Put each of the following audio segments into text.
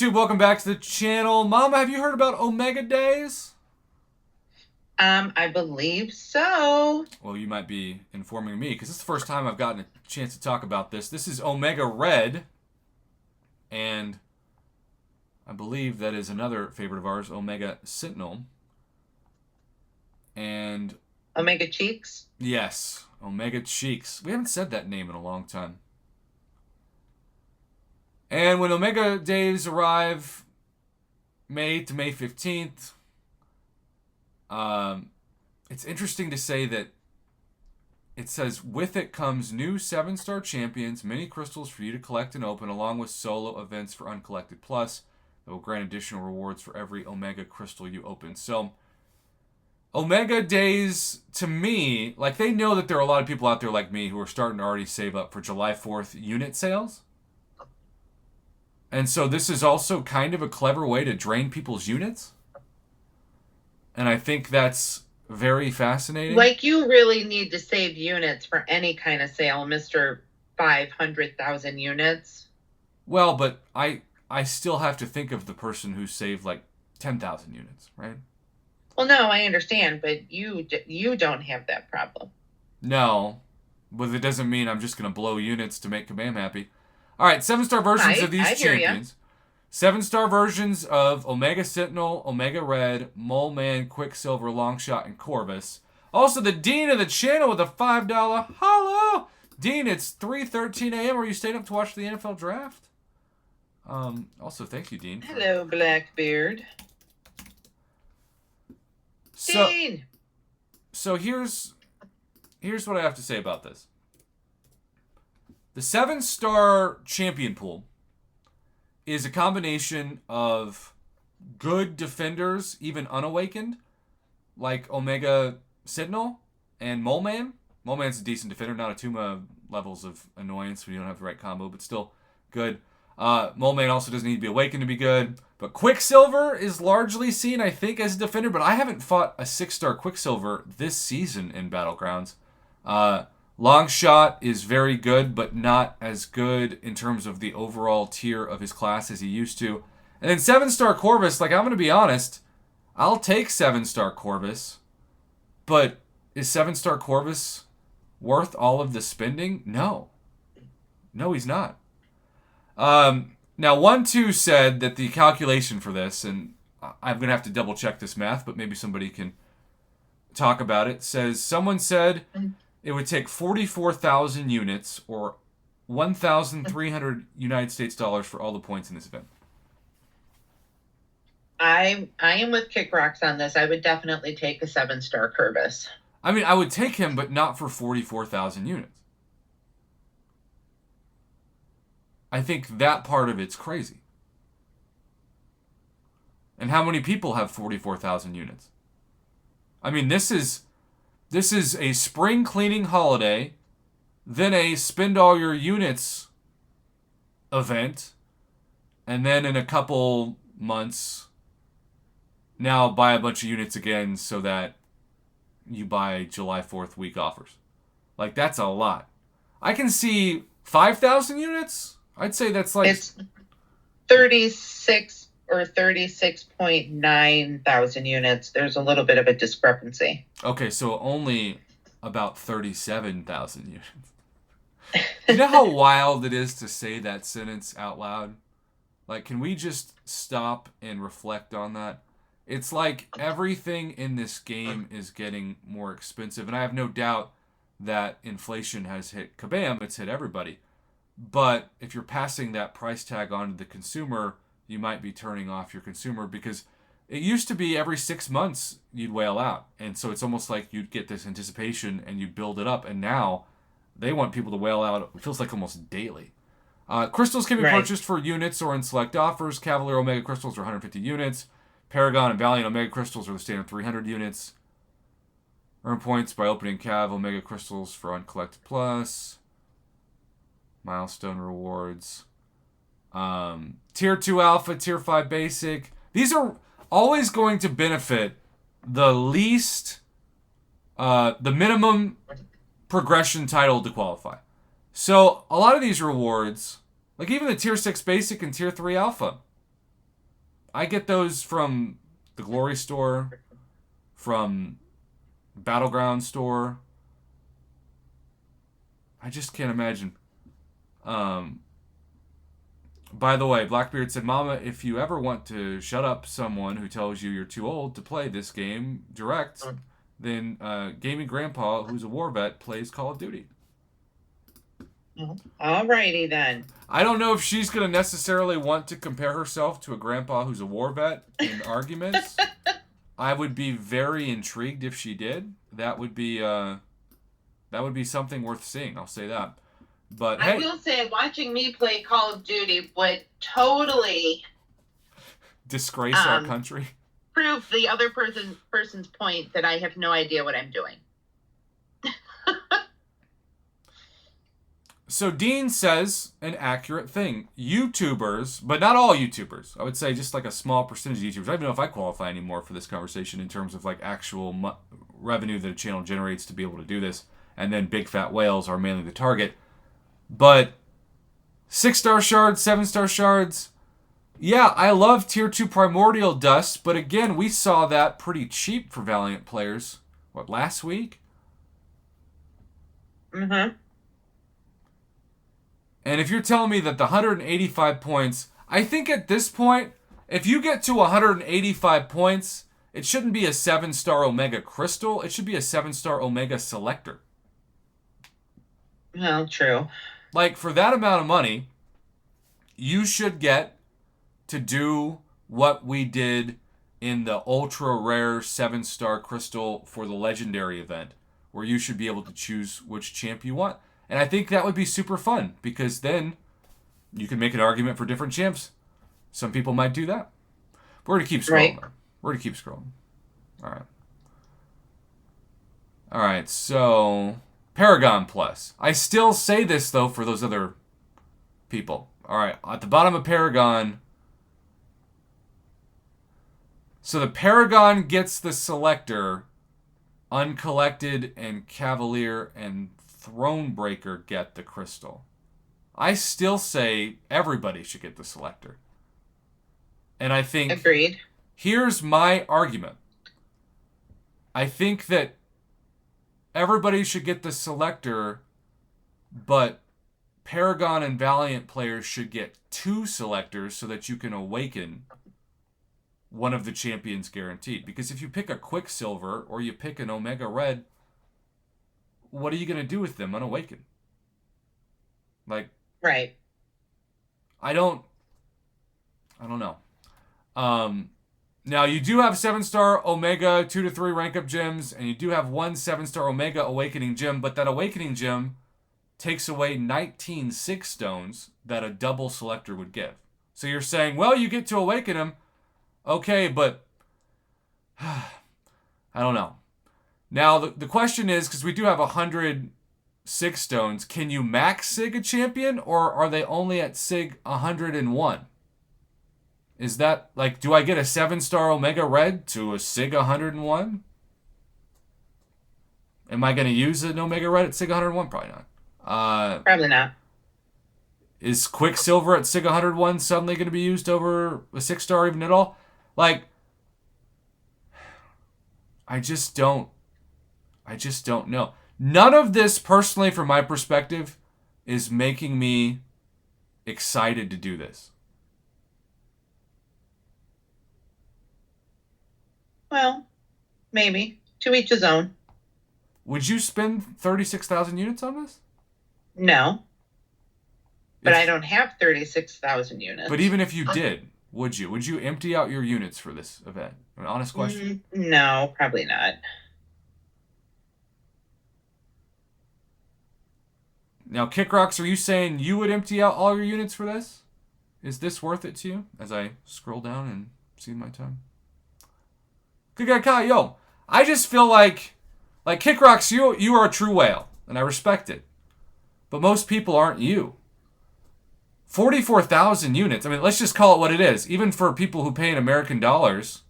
Welcome back to the channel. Mama, have you heard about Omega Days? I believe so. Well, you might be informing me because this is the first time I've gotten a chance to talk about this. This is Omega Red, and I believe that is another favorite of ours, Omega Sentinel. And Omega Cheeks. yes, Omega Cheeks. We haven't said that name in a long time. And when Omega Days arrive, May to May 15th, it's interesting to say that it says, with it comes new 7-star champions, mini crystals for you to collect and open, along with solo events for Uncollected Plus that will grant additional rewards for every Omega crystal you open. So, Omega Days, to me, like, they know that there are a lot of people out there like me who are starting to already save up for July 4th unit sales. And so this is also kind of a clever way to drain people's units. And I think that's very fascinating. Like you really need to save units for any kind of sale, Mr. 500,000 units. Well, but I still have to think of the person who saved like 10,000 units, right? Well, no, I understand, but you don't have that problem. No, but it doesn't mean I'm just going to blow units to make Kabam happy. All right, 7-star versions of these I hear ya. champions. 7-star versions of Omega Sentinel, Omega Red, Mole Man, Quicksilver, Longshot, and Corvus. Also, the Dean of the channel with a $5 hello. Dean, it's 3:13 a.m. Are you staying up to watch the NFL draft? Also, thank you, Dean. Hello, Blackbeard. So, Dean! so here's what I have to say about this. The 7-star champion pool is a combination of good defenders, even unawakened, like Omega Sentinel and Mole Man. Mole Man's a decent defender, not Atuma levels of annoyance when you don't have the right combo, but still good. Mole Man also doesn't need to be awakened to be good. But Quicksilver is largely seen, I think, as a defender, but I haven't fought a 6-star Quicksilver this season in Battlegrounds. Longshot is very good, but not as good in terms of the overall tier of his class as he used to. And then 7-star Corvus, like, I'm going to be honest, I'll take 7-star Corvus, but is 7-star Corvus worth all of the spending? No. No, he's not. Now, 1-2 said that the calculation for this, and I'm going to have to double check this math, but maybe somebody can talk about it, says someone said it would take 44,000 units or 1,300 United States dollars for all the points in this event. I am with Kick Rocks on this. I would definitely take a 7-star Corvus. I mean, I would take him, but not for 44,000 units. I think that part of it's crazy. And how many people have 44,000 units? I mean, this is a spring cleaning holiday, then a spend all your units event, and then in a couple months, now buy a bunch of units again so that you buy July 4th week offers. Like, that's a lot. I can see 5,000 units. I'd say that's like... It's 36 or 36.9 thousand units. There's a little bit of a discrepancy. Okay, so only about 37,000 units. You know how wild it is to say that sentence out loud? Like, can we just stop and reflect on that? It's like everything in this game is getting more expensive, and I have no doubt that inflation has hit Kabam, it's hit everybody. But if you're passing that price tag on to the consumer, you might be turning off your consumer, because it used to be every 6 months you'd wail out. And so it's almost like you'd get this anticipation and you'd build it up. And now they want people to wail out, it feels like almost daily. Crystals can be purchased for units or in select offers. Cavalier Omega Crystals are 150 units. Paragon and Valiant Omega Crystals are the standard 300 units. Earn points by opening Cav Omega Crystals for Uncollected Plus. Milestone rewards. Tier 2 Alpha, Tier 5 Basic. These are always going to benefit the least, the minimum progression title to qualify. So a lot of these rewards, like even the Tier 6 Basic and Tier 3 Alpha, I get those from the Glory store, from Battleground store. I just can't imagine. Um, by the way, Blackbeard said, Mama, if you ever want to shut up someone who tells you you're too old to play this game direct, then Gaming Grandpa, who's a war vet, plays Call of Duty. Alrighty then. I don't know if she's going to necessarily want to compare herself to a grandpa who's a war vet in arguments. I would be very intrigued if she did. That would be something worth seeing. I'll say that. But I will say, watching me play Call of Duty would totally disgrace our country. Prove the other person's point that I have no idea what I'm doing. So Dean says an accurate thing. YouTubers, but not all YouTubers. I would say just like a small percentage of YouTubers. I don't know if I qualify anymore for this conversation in terms of like actual revenue that a channel generates to be able to do this. And then big fat whales are mainly the target. But 6-star shards, 7-star shards. Yeah, I love tier 2 primordial dust. But again, we saw that pretty cheap for Valiant players. What, last week? Mm-hmm. And if you're telling me that the 185 points, I think at this point, if you get to 185 points, it shouldn't be a 7-star Omega Crystal. It should be a 7-star Omega Selector. Well, true. Like, for that amount of money, you should get to do what we did in the ultra rare 7-star Crystal for the Legendary event, where you should be able to choose which champ you want. And I think that would be super fun, because then you can make an argument for different champs. Some people might do that. We're going to keep scrolling. Right. We're going to keep scrolling. All right. All right, so Paragon Plus. I still say this, though, for those other people. All right, at the bottom of Paragon. So the Paragon gets the Selector. Uncollected and Cavalier and Thronebreaker get the Crystal. I still say everybody should get the Selector. And I think... Agreed. Here's my argument. I think that everybody should get the Selector, but Paragon and Valiant players should get 2 Selectors so that you can awaken one of the champions guaranteed. Because if you pick a Quicksilver or you pick an Omega Red, what are you going to do with them unawakened? Like, right. I don't know. Now, you do have 7-star Omega 2 to 3 rank up gems, and you do have 1 7-star Omega Awakening gem, but that Awakening gem takes away 19 6 stones that a double Selector would give. So you're saying, well, you get to awaken him. Okay, but I don't know. Now, the question is, because we do have 100 SIG stones, can you max SIG a champion, or are they only at SIG 101? Is that, like, do I get a 7-star Omega Red to a SIG 101? Am I going to use an Omega Red at SIG 101? Probably not. Probably not. Is Quicksilver at SIG 101 suddenly going to be used over a 6-star even at all? Like, I just don't know. None of this, personally, from my perspective, is making me excited to do this. Well, maybe. To each his own. Would you spend 36,000 units on this? No. But I don't have 36,000 units. But even if you did, would you? Would you empty out your units for this event? An honest question. No, probably not. Now, Kickrocks, are you saying you would empty out all your units for this? Is this worth it to you? As I scroll down and see my time. Good guy, Kai, yo. I just feel like Kickrocks, you are a true whale, and I respect it. But most people aren't you. 44,000 units. I mean, let's just call it what it is. Even for people who pay in American dollars,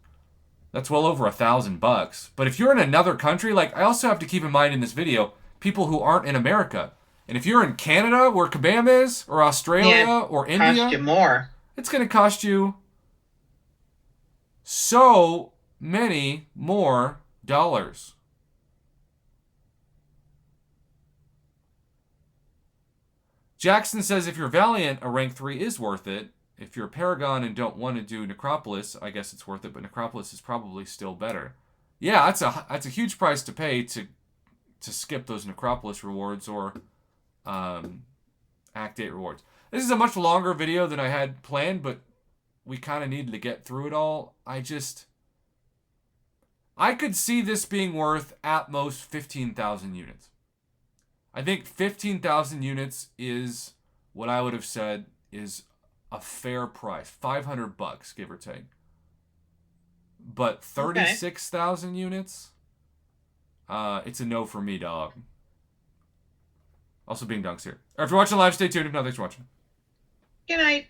that's well over $1,000. But if you're in another country, like, I also have to keep in mind in this video, people who aren't in America. And if you're in Canada, where Kabam is, or Australia, or India, cost you more. It's going to cost you so many more dollars. Jackson says if you're Valiant, a rank 3 is worth it. If you're Paragon and don't want to do Necropolis, I guess it's worth it, but Necropolis is probably still better. Yeah, that's a huge price to pay to skip those Necropolis rewards or Act 8 rewards. This is a much longer video than I had planned, but we kind of needed to get through it all. I could see this being worth at most 15,000 units. I think 15,000 units is what I would have said is a fair price. $500, give or take. But 36,000 units? It's a no for me, dog. Also being dunks here. Or if you're watching live, stay tuned. If not, thanks for watching. Good night.